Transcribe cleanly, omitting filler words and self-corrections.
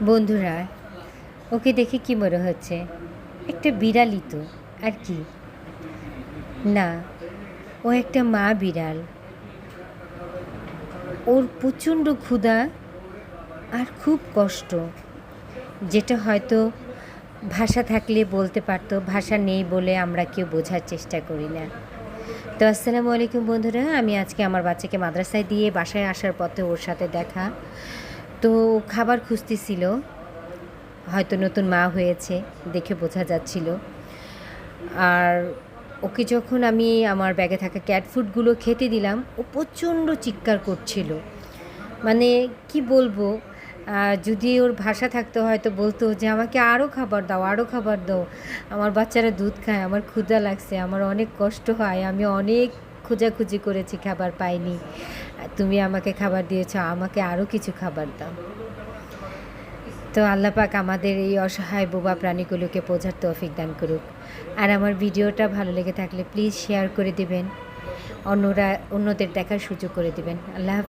বন্ধুরা, ওকে দেখে কি মনে হচ্ছে? একটা বিড়ালই তো, আর কি? না, ও একটা মা বিড়াল। ওর প্রচণ্ড ক্ষুধা আর খুব কষ্ট, যেটা হয়তো ভাষা থাকলে বলতে পারতো, ভাষা নেই বলে আমরা কেউ বোঝার চেষ্টা করি না। তো আসসালামু আলাইকুম বন্ধুরা, আমি আজকে আমার বাচ্চাকে মাদ্রাসায় দিয়ে বাসায় আসার পথে ওর সাথে দেখা। তো খাবার খুঁজতেছিল, হয়তো নতুন মা হয়েছে, দেখে বোঝা যাচ্ছিল। আর ওকে যখন আমি আমার ব্যাগে থাকা ক্যাট ফুডগুলো খেতে দিলাম, ও প্রচণ্ড চিৎকার করছিল। মানে কি বলবো, যদি ওর ভাষা থাকতো হয়তো বলতো যে আমাকে আরও খাবার দাও, আরও খাবার দাও। আমার বাচ্চারা দুধ খায়, আমার ক্ষুধা লাগছে, আমার অনেক কষ্ট হয়, আমি অনেক খোঁজাখুঁজি করেছি, খাবার পাইনি, তুমি আমাকে খাবার দিয়েছো, আমাকে আরও কিছু খাবার দাও। তো আল্লাহ পাক আমাদের এই অসহায় বোবা প্রাণীগুলোকে বোঝার তৌফিক দান করুক। আর আমার ভিডিওটা ভালো লেগে থাকলে প্লিজ শেয়ার করে দিবেন, অন্যদের দেখার সুযোগ করে দিবেন। আল্লাহ